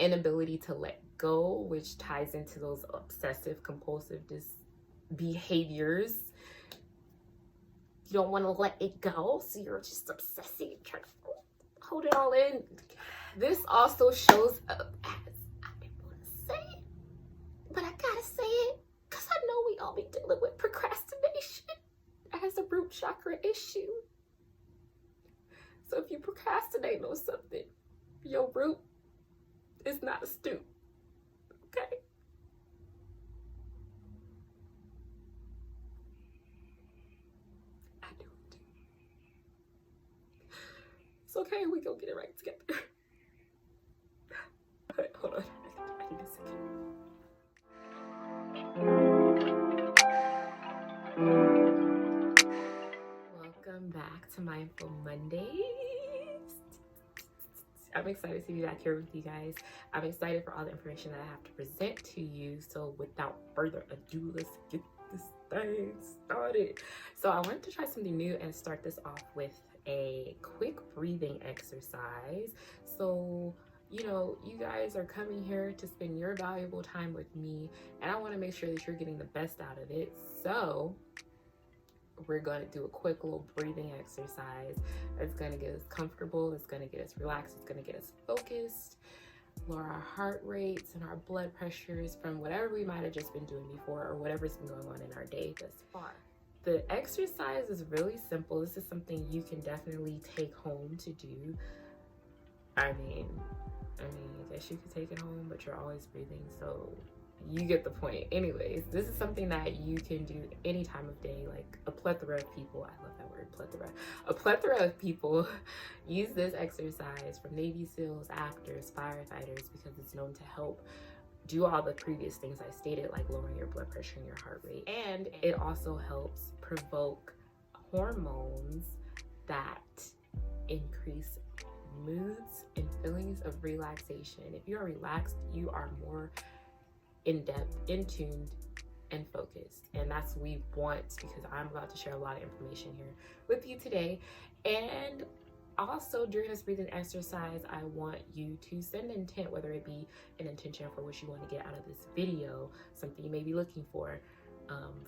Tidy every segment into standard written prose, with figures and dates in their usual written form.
inability to let go, which ties into those obsessive compulsive behaviors. You don't want to let it go, so you're just obsessing, trying to hold it all in. This also shows up as, I didn't want to say it, but I gotta say it, because I know we all be dealing with procrastination as a root chakra issue. So if you procrastinate on something, your root is not astute, okay? I do it. It's okay, we gonna get it right together. Wait, hold on, I need a second. Welcome back to Mindful Mondays. I'm excited to be back here with you guys. I'm excited for all the information that I have to present to you. So without further ado, let's get this thing started. So I wanted to try something new and start this off with a quick breathing exercise. So, you know, you guys are coming here to spend your valuable time with me, and I want to make sure that you're getting the best out of it. So we're going to do a quick little breathing exercise. It's going to get us comfortable. It's going to get us relaxed. It's going to get us focused, lower our heart rates and our blood pressures from whatever we might have just been doing before or whatever's been going on in our day thus far. The exercise is really simple. This is something you can definitely take home to do. I mean, I guess you could take it home, but you're always breathing, so you get the point. Anyways, this is something that you can do any time of day. Like a plethora of people, I love that word, plethora. A plethora of people use this exercise, from Navy SEALs, actors, firefighters, because it's known to help do all the previous things I stated, like lowering your blood pressure and your heart rate. And it also helps provoke hormones that increase moods and feelings of relaxation. If you are relaxed, you are more in-depth, in-tuned, and focused. And that's what we want, because I'm about to share a lot of information here with you today. And also during this breathing exercise, I want you to send intent, whether it be an intention for what you want to get out of this video, something you may be looking for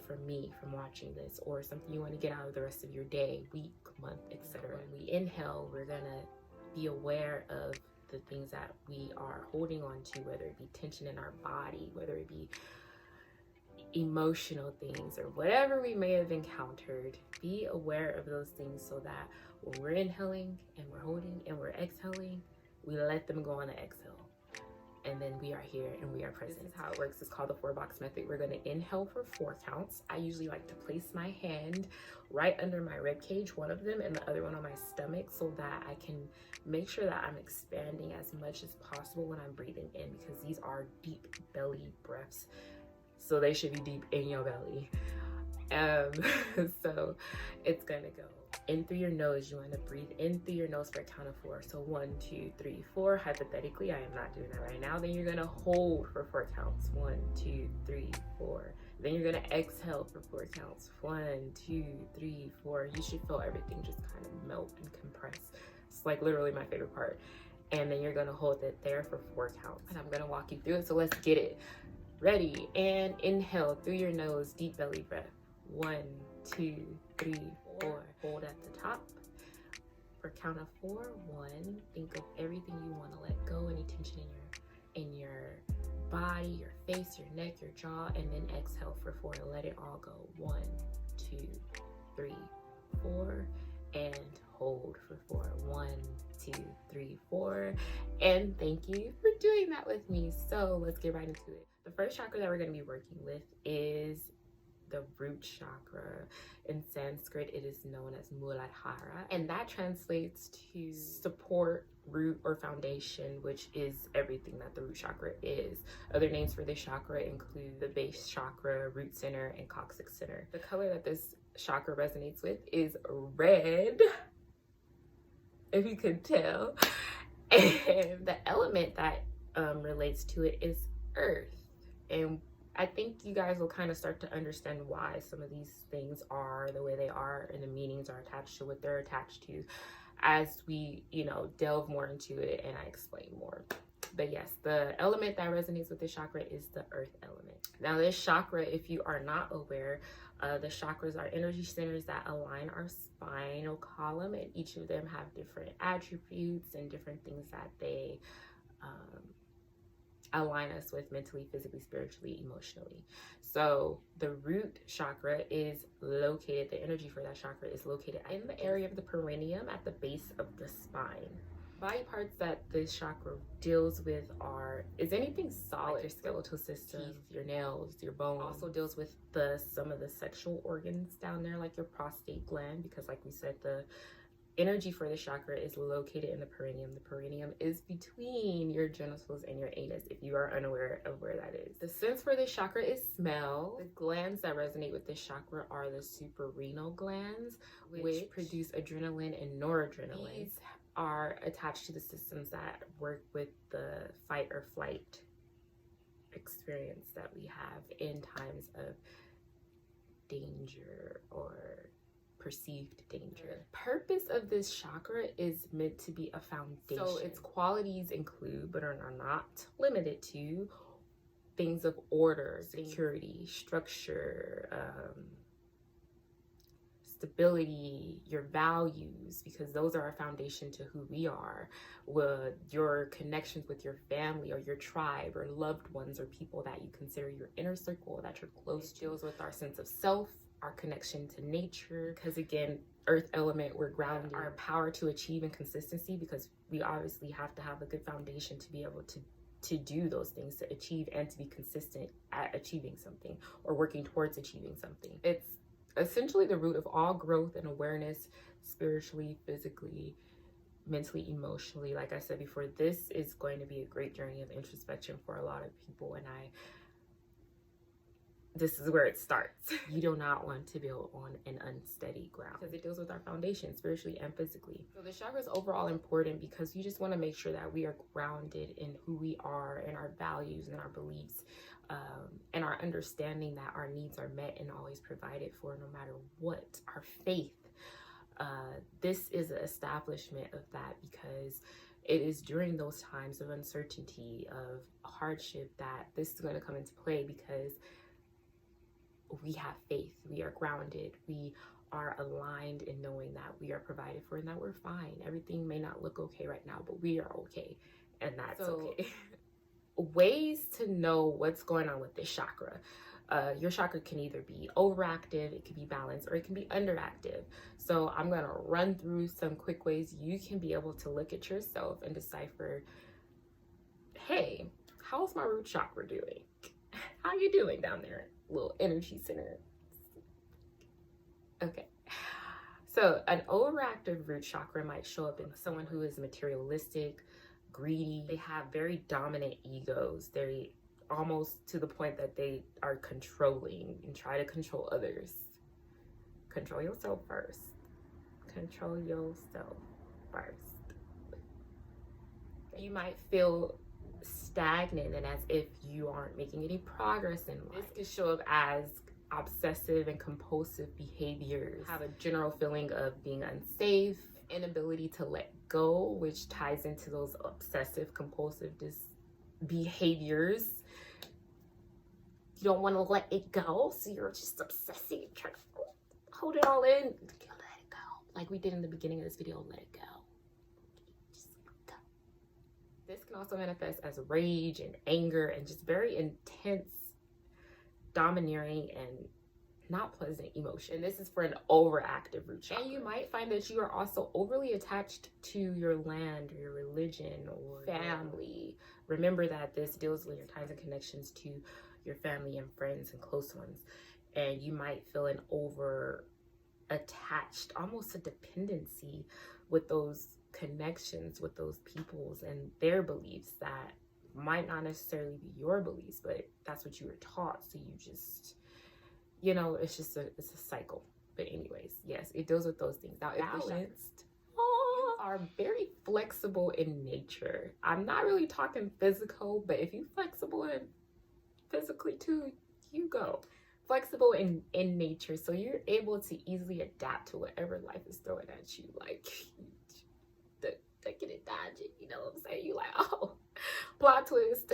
from me from watching this, or something you want to get out of the rest of your day, week, month, etc. When we inhale, we're gonna be aware of the things that we are holding on to, whether it be tension in our body, whether it be emotional things, or whatever we may have encountered. Be aware of those things so that when we're inhaling and we're holding and we're exhaling, we let them go on the exhale. And then we are here and we are present. This is how it works. It's called the 4-box method. We're going to inhale for 4 counts. I usually like to place my hand right under my rib cage, one of them, and the other one on my stomach, so that I can make sure that I'm expanding as much as possible when I'm breathing in, because these are deep belly breaths, so they should be deep in your belly. So it's gonna go in through your nose. You want to breathe in through your nose for a count of 4. So 1, 2, 3, 4. Hypothetically, I am not doing that right now. Then you're gonna hold for 4 counts. 1, 2, 3, 4. Then you're gonna exhale for 4 counts. 1, 2, 3, 4. You should feel everything just kind of melt and compress. It's like literally my favorite part. And then you're gonna hold it there for 4 counts. And I'm gonna walk you through it. So let's get it. Ready? And inhale through your nose, deep belly breath. 1, 2, 3, 4. Hold at the top for count of 4. 1. Think of everything you want to let go, any tension in your body, your face, your neck, your jaw, and then exhale for 4. Let it all go. 1, 2, 3, 4, and hold for 4. 1, 2, 3, 4. And thank you for doing that with me. So let's get right into it. The first chakra that we're going to be working with is the root chakra. In Sanskrit, it is known as Muladhara, and that translates to support, root, or foundation, which is everything that the root chakra is. Other names for this chakra include the base chakra, root center, and coccyx center. The color that this chakra resonates with is red, if you could tell, and the element that relates to it is earth. And I think you guys will kind of start to understand why some of these things are the way they are, and the meanings are attached to what they're attached to, as we, delve more into it and I explain more. But yes, the element that resonates with this chakra is the earth element. Now this chakra, if you are not aware, the chakras are energy centers that align our spinal column, and each of them have different attributes and different things that they align us with mentally, physically, spiritually, emotionally. So the root chakra is located, the energy for that chakra is located in the area of the perineum at the base of the spine. Body parts that this chakra deals with is anything solid, like your skeletal system, teeth, your nails, your bones. Also deals with some of the sexual organs down there, like your prostate gland, because like we said, the energy for the chakra is located in the perineum. The perineum is between your genitals and your anus, if you are unaware of where that is. The sense for this chakra is smell. The glands that resonate with this chakra are the suprarenal glands, which produce adrenaline and noradrenaline. These are attached to the systems that work with the fight or flight experience that we have in times of danger or perceived danger. The purpose of this chakra is meant to be a foundation. So its qualities include, but are not limited to, things of order, security, structure, stability, your values, because those are a foundation to who we are. Your connections with your family or your tribe or loved ones or people that you consider your inner circle that you're close to. It deals with our sense of self, our connection to nature, because again, earth element, we're grounded, our power to achieve and consistency, because we obviously have to have a good foundation to be able to do those things, to achieve and to be consistent at achieving something or working towards achieving something. It's essentially the root of all growth and awareness, spiritually, physically, mentally, emotionally. Like I said before, this is going to be a great journey of introspection for a lot of people, and this is where it starts. You do not want to build on an unsteady ground, because it deals with our foundation, spiritually and physically. So the chakra is overall important because you just want to make sure that we are grounded in who we are and our values and our beliefs, and our understanding that our needs are met and always provided for, no matter what. Our faith, this is an establishment of that, because it is during those times of uncertainty, of hardship, that this is going to come into play, because we have faith, we are grounded, we are aligned in knowing that we are provided for and that we're fine. Everything may not look okay right now, but we are okay, and that's okay. Ways to know what's going on with this chakra. Your chakra can either be overactive, it can be balanced, or it can be underactive. So I'm going to run through some quick ways you can be able to look at yourself and decipher, hey, how's my root chakra doing? How you doing down there, little energy center? Okay. So an overactive root chakra might show up in someone who is materialistic, greedy. They have very dominant egos. They're almost to the point that they are controlling and try to control others. Control yourself first. Control yourself first. You might feel stagnant and as if you aren't making any progress in life. This could show up as obsessive and compulsive behaviors. Have a general feeling of being unsafe, inability to let go, which ties into those obsessive compulsive behaviors. You don't want to let it go, so you're just obsessing, trying to hold it all in. Let it go, like we did in the beginning of this video. Let it go. Just go. This can also manifest as rage and anger and just very intense, domineering and not pleasant emotion. This is for an overactive root chakra. And you might find that you are also overly attached to your land or your religion or family. Remember that this deals with your ties and connections to your family and friends and close ones. And you might feel an over attached, almost a dependency with those connections, with those peoples and their beliefs that might not necessarily be your beliefs, but that's what you were taught. So you just, you know, it's a cycle. But anyways, yes, it deals with those things. Now, if balanced, you are very flexible in nature. I'm not really talking physical, but if you're flexible and physically too, you go. Flexible in nature, so you're able to easily adapt to whatever life is throwing at you. Like, ducking and dodging, you know what I'm saying? You like, oh, Plot twist.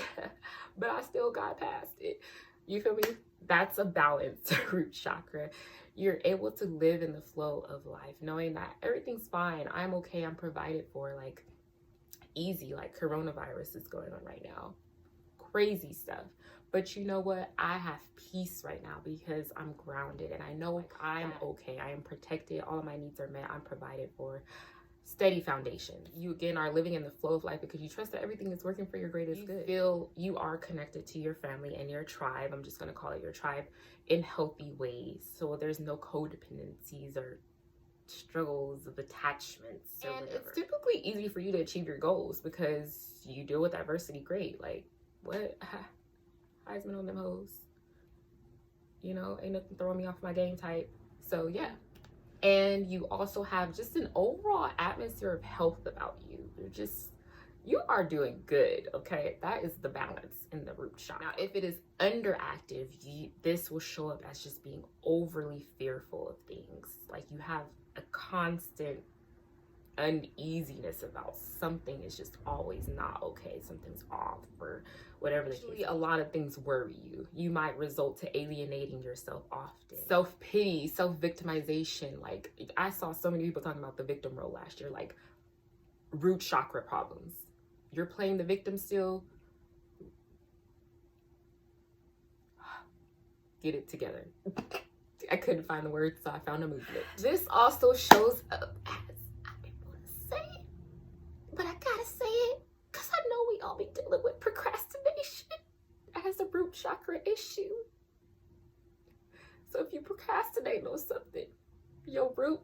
But I still got past it. You feel me? That's a balanced root chakra. You're able to live in the flow of life, knowing that everything's fine. I'm okay. I'm provided for. Like, easy. Like, coronavirus is going on right now. Crazy stuff. But you know what? I have peace right now because I'm grounded and I know I'm okay. I am protected. All of my needs are met. I'm provided for. Steady foundation. You again are living in the flow of life because you trust that everything is working for your greatest good. You feel you are connected to your family and your tribe. I'm just going to call it your tribe in healthy ways. So there's no codependencies or struggles of attachments. And it's typically easy for you to achieve your goals because you deal with adversity great. Like, what? Heisman on them hoes. You know, ain't nothing throwing me off my game type. So yeah. And you also have just an overall atmosphere of health about you. You are doing good, okay? That is the balance in the root chakra. Now, if it is underactive, this will show up as just being overly fearful of things. Like you have a constant uneasiness about something is just always not okay. Something's off or whatever the case. A lot of things worry you. You might result to alienating yourself often. Self-pity, self-victimization. Like, I saw so many people talking about the victim role last year. Like, root chakra problems. You're playing the victim still. Get it together. I couldn't find the words, so I found a movement. This also shows up as, I didn't want to say it, but I gotta say it because I know we all be dealing with procrastination as a root chakra issue. So if you procrastinate on something, your root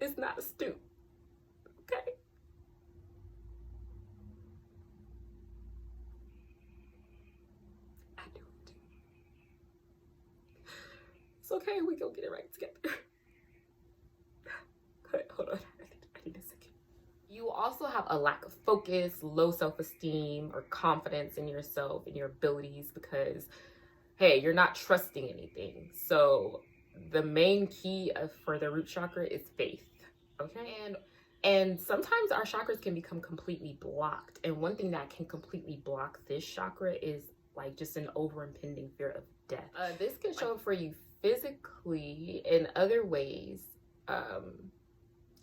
is not astute, okay? I do it. It's okay, we gonna get it right together. Hold on, I need a second. You also have a lack of focus, low self-esteem, or confidence in yourself and your abilities because, hey, you're not trusting anything. So the main key for the root chakra is faith, okay? And sometimes our chakras can become completely blocked. And one thing that can completely block this chakra is like just an over-impending fear of death. This can show up for you physically. In other ways,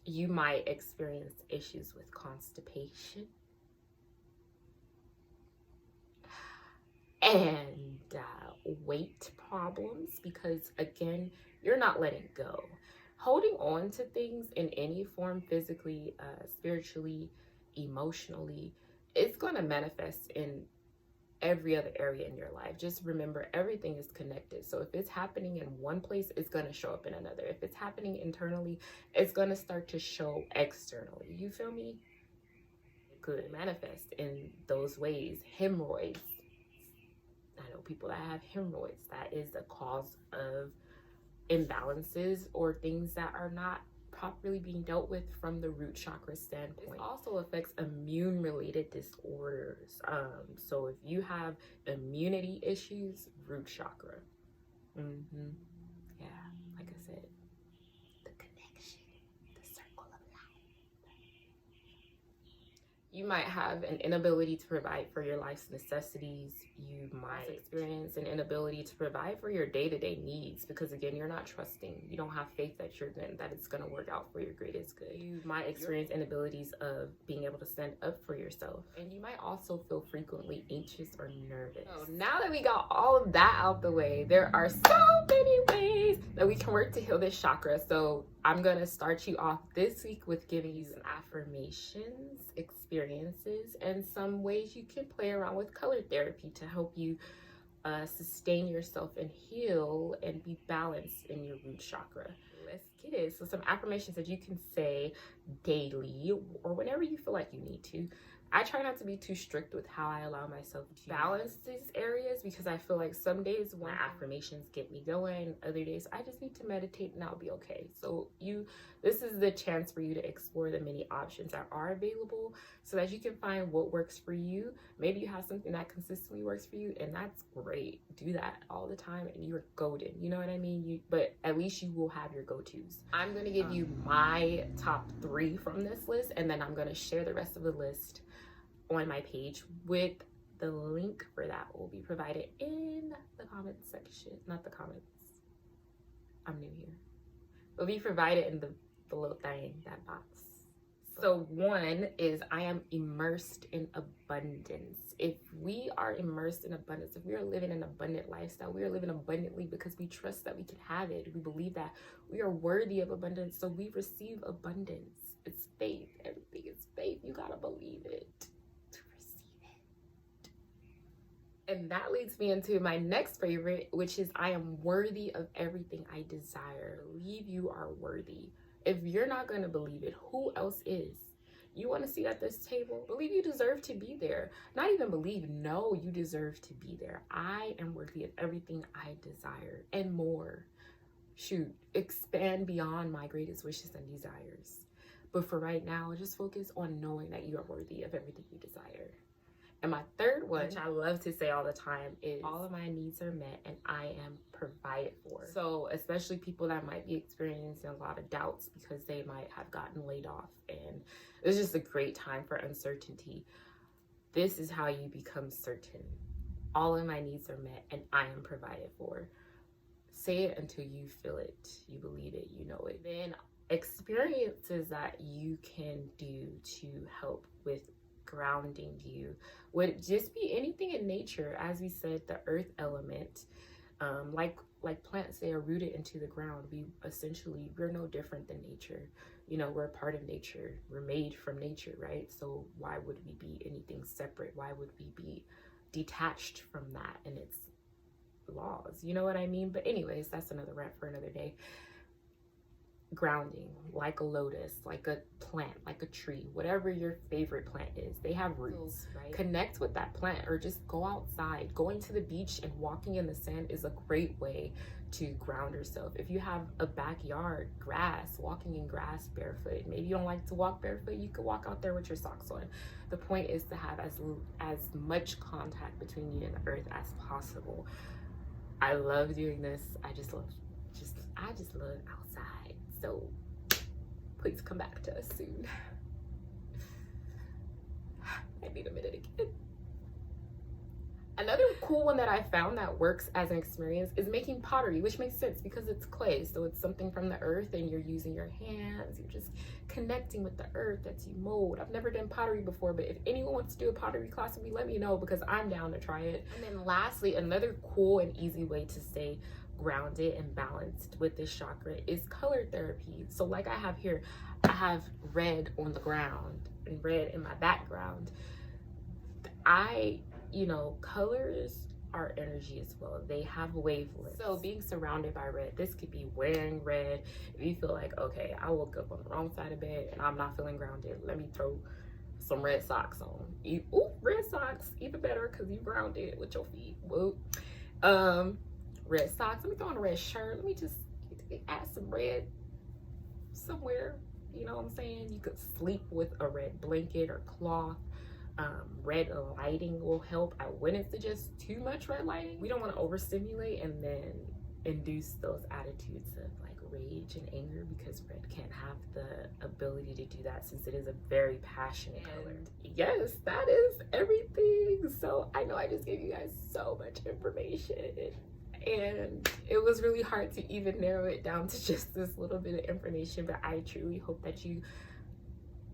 you might experience issues with constipation and weight problems because, again, you're not letting go. Holding on to things in any form, physically, spiritually, emotionally, it's going to manifest in every other area in your life. Just remember, everything is connected. So if it's happening in one place, it's going to show up in another. If it's happening internally, it's going to start to show externally. You feel me? It could manifest in those ways. Hemorrhoids. I know people that have hemorrhoids. That is the cause of imbalances or things that are not properly being dealt with from the root chakra standpoint. It also affects immune related disorders. So if you have immunity issues, root chakra. Yeah, like I said, the connection, the circle of life. You might have an inability to provide for your life's necessities. You might experience an inability to provide for your day-to-day needs because, again, you're not trusting. You don't have faith that that it's going to work out for your greatest good. You might experience inabilities of being able to stand up for yourself. And you might also feel frequently anxious or nervous. So now that we got all of that out the way, there are so many ways that we can work to heal this chakra. So I'm going to start you off this week with giving you some affirmations, experiences, and some ways you can play around with color therapy to help you sustain yourself and heal and be balanced in your root chakra. Let's get it. So some affirmations that you can say daily or whenever you feel like you need to. I try not to be too strict with how I allow myself to balance these areas because I feel like some days when affirmations get me going, other days I just need to meditate and I'll be okay. So this is the chance for you to explore the many options that are available so that you can find what works for you. Maybe you have something that consistently works for you, and that's great. Do that all the time and you're golden. You know what I mean? But at least you will have your go-tos. I'm going to give you my top 3 from this list, and then I'm going to share the rest of the list on my page with the link for that will be provided in the comments section. Not the comments. I'm new here. It'll be provided in the little thing, that box. So one is I am immersed in abundance. If we are immersed in abundance, if we are living an abundant lifestyle, we are living abundantly because we trust that we can have it. We believe that we are worthy of abundance, so we receive abundance. It's faith. Everything is faith. You gotta believe it to receive it. And that leads me into my next favorite, which is I am worthy of everything I desire. Believe you are worthy. If you're not going to believe it, who else is? You want a seat at this table? Believe you deserve to be there. Not even believe, no, you deserve to be there. I am worthy of everything I desire and more. Shoot, expand beyond my greatest wishes and desires. But for right now, just focus on knowing that you are worthy of everything you desire. And my third one, which I love to say all the time, is all of my needs are met and I am provided for. So especially people that might be experiencing a lot of doubts because they might have gotten laid off, and it's just a great time for uncertainty. This is how you become certain. All of my needs are met and I am provided for. Say it until you feel it, you believe it, you know it. Then experiences that you can do to help with grounding you would just be anything in nature. As we said, the earth element, like plants, they are rooted into the ground. We're no different than nature. You know, we're a part of nature. We're made from nature, right? So why would we be anything separate? Why would we be detached from that and its laws? You know what I mean? But anyways, that's another rant for another day. Grounding, like a lotus, like a plant, like a tree, whatever your favorite plant is, they have roots, right? Connect with that plant, or just go outside. Going to the beach and walking in the sand is a great way to ground yourself. If you have a backyard, grass, walking in grass barefoot. Maybe you don't like to walk barefoot, you could walk out there with your socks on. The point is to have as much contact between you and the earth as possible. I love doing this. I just love outside. So please come back to us soon. I need a minute again. Another cool one that I found that works as an experience is making pottery, which makes sense because it's clay. So it's something from the earth and you're using your hands. You're just connecting with the earth that you mold. I've never done pottery before, but if anyone wants to do a pottery class with me, let me know because I'm down to try it. And then lastly, another cool and easy way to stay grounded and balanced with this chakra is color therapy. So like I have here, I have red on the ground and red in my background. Colors are energy as well. They have wavelengths. So being surrounded by red, this could be wearing red. If you feel like, okay, I woke up on the wrong side of bed and I'm not feeling grounded, let me throw some red socks on. Ooh, red socks, even better because you grounded with your feet. Whoa. Red socks. Let me throw on a red shirt. Let me just add some red somewhere. You know what I'm saying? You could sleep with a red blanket or cloth. Red lighting will help. I wouldn't suggest too much red lighting. We don't want to overstimulate and then induce those attitudes of like rage and anger, because red can't have the ability to do that since it is a very passionate color. Yes, that is everything. So I know I just gave you guys so much information and it was really hard to even narrow it down to just this little bit of information, but I truly hope that you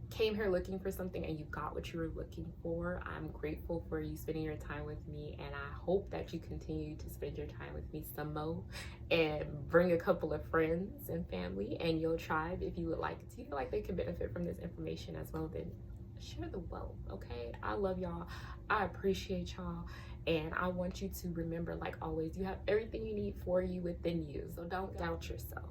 came here looking for something and you got what you were looking for. I'm grateful for you spending your time with me, and I hope that you continue to spend your time with me some more and bring a couple of friends and family and your tribe if you would like. If you feel like they can benefit from this information as well, then share the wealth. Okay, I love y'all. I appreciate y'all, and I want you to remember, like always, you have everything you need for you within you, so don't doubt yourself.